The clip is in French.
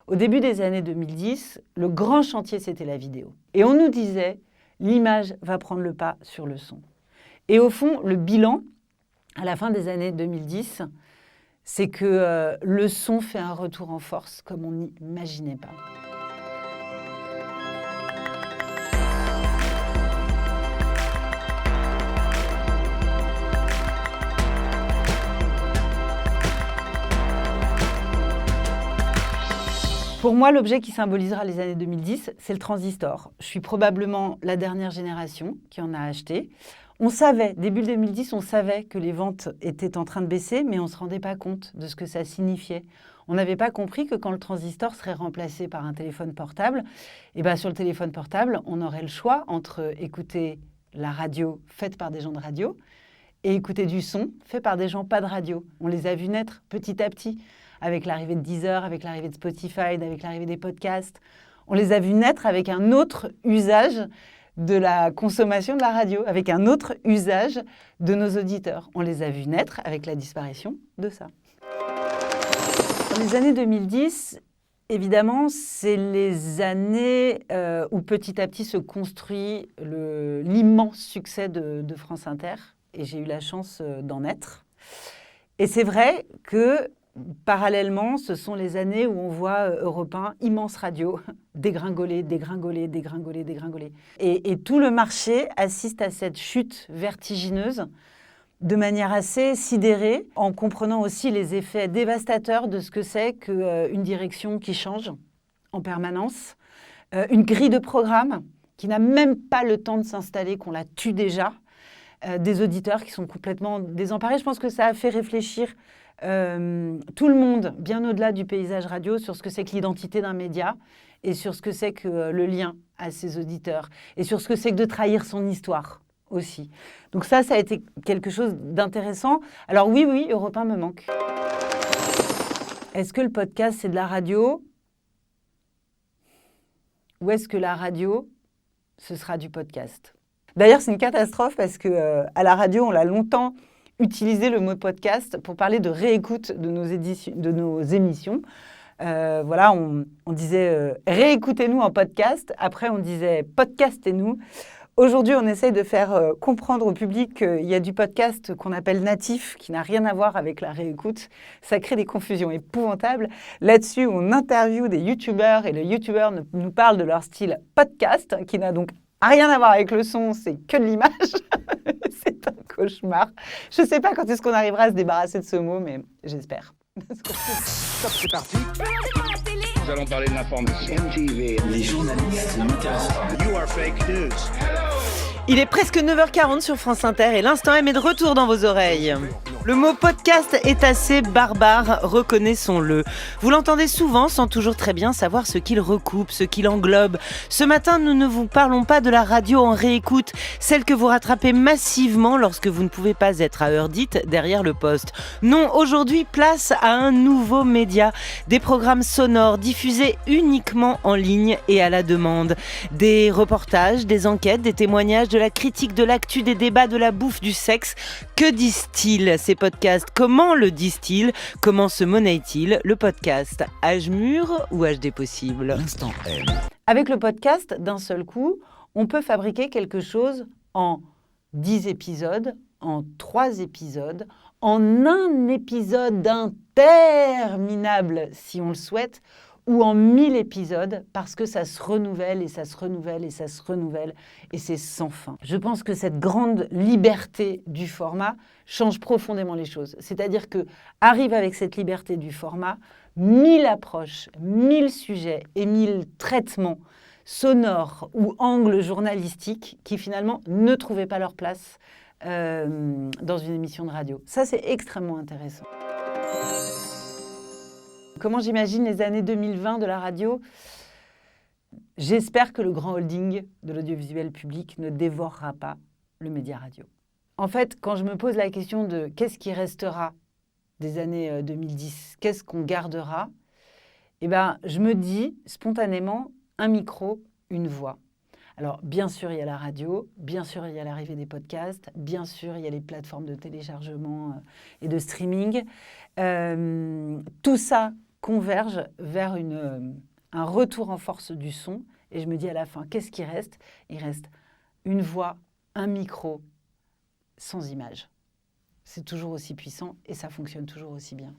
Au début des années 2010, le grand chantier, c'était la vidéo. Et on nous disait, l'image va prendre le pas sur le son. Et au fond, le bilan, à la fin des années 2010, c'est que le son fait un retour en force comme on n'imaginait pas. Pour moi, l'objet qui symbolisera les années 2010, c'est le transistor. Je suis probablement la dernière génération qui en a acheté. On savait, début 2010, on savait que les ventes étaient en train de baisser, mais on ne se rendait pas compte de ce que ça signifiait. On n'avait pas compris que quand le transistor serait remplacé par un téléphone portable, sur le téléphone portable, on aurait le choix entre écouter la radio faite par des gens de radio et écouter du son fait par des gens pas de radio. On les a vus naître petit à petit, avec l'arrivée de Deezer, avec l'arrivée de Spotify, avec l'arrivée des podcasts. On les a vus naître avec un autre usage de la consommation de la radio, avec un autre usage de nos auditeurs. On les a vus naître avec la disparition de ça. Dans les années 2010, évidemment, c'est les années où petit à petit se construit l'immense succès de France Inter. Et j'ai eu la chance d'en être. Et c'est vrai que parallèlement, ce sont les années où on voit Europe 1, immense radio, dégringoler. Et tout le marché assiste à cette chute vertigineuse de manière assez sidérée, en comprenant aussi les effets dévastateurs de ce que c'est qu'une direction qui change en permanence, une grille de programme qui n'a même pas le temps de s'installer, qu'on la tue déjà, des auditeurs qui sont complètement désemparés. Je pense que ça a fait réfléchir tout le monde, bien au-delà du paysage radio, sur ce que c'est que l'identité d'un média et sur ce que c'est que le lien à ses auditeurs et sur ce que c'est que de trahir son histoire aussi. Donc ça a été quelque chose d'intéressant. Alors oui, Europe 1 me manque. Est-ce que le podcast, c'est de la radio? Ou est-ce que la radio, ce sera du podcast? D'ailleurs, c'est une catastrophe parce qu'à la radio, on l'a longtemps utilisé le mot podcast pour parler de réécoute de nos émissions. On disait réécoutez-nous en podcast. Après, on disait podcastez-nous. Aujourd'hui, on essaye de faire comprendre au public qu'il y a du podcast qu'on appelle natif, qui n'a rien à voir avec la réécoute. Ça crée des confusions épouvantables. Là-dessus, on interviewe des youtubeurs et les youtubeurs nous parlent de leur style podcast, qui n'a donc rien à voir avec le son, c'est que de l'image. C'est un cauchemar. Je ne sais pas quand est-ce qu'on arrivera à se débarrasser de ce mot, mais j'espère. Stop, c'est parti. Nous allons parler de l'information. MTV. Les journalistes m'intéressent pas. You are fake news. Il est presque 9h40 sur France Inter et l'Instant M est de retour dans vos oreilles. Le mot podcast est assez barbare, reconnaissons-le. Vous l'entendez souvent sans toujours très bien savoir ce qu'il recoupe, ce qu'il englobe. Ce matin, nous ne vous parlons pas de la radio en réécoute, celle que vous rattrapez massivement lorsque vous ne pouvez pas être à heure dite derrière le poste. Non, aujourd'hui, place à un nouveau média. Des programmes sonores diffusés uniquement en ligne et à la demande. Des reportages, des enquêtes, des témoignages, de la critique, de l'actu, des débats, de la bouffe, du sexe. Que disent-ils ces podcasts? Comment le disent-ils? Comment se monnaie-t-il le podcast? Âge mûr ou âge des possibles? L'Instant M. Avec le podcast, d'un seul coup, on peut fabriquer quelque chose en 10 épisodes, en 3 épisodes, en un épisode interminable, si on le souhaite, ou en 1000 épisodes, parce que ça se renouvelle et ça se renouvelle et ça se renouvelle, et c'est sans fin. Je pense que cette grande liberté du format change profondément les choses. C'est-à-dire que arrive avec cette liberté du format 1000 approches, 1000 sujets et 1000 traitements sonores ou angles journalistiques qui finalement ne trouvaient pas leur place dans une émission de radio. Ça, c'est extrêmement intéressant. Comment j'imagine les années 2020 de la radio? J'espère que le grand holding de l'audiovisuel public ne dévorera pas le média radio. En fait, quand je me pose la question de qu'est-ce qui restera des années 2010, qu'est-ce qu'on gardera, je me dis spontanément un micro, une voix. Alors, bien sûr, il y a la radio, bien sûr, il y a l'arrivée des podcasts, bien sûr, il y a les plateformes de téléchargement et de streaming. Tout ça convergent vers un retour en force du son. Et je me dis à la fin, qu'est-ce qui reste ? Il reste une voix, un micro, sans image. C'est toujours aussi puissant et ça fonctionne toujours aussi bien.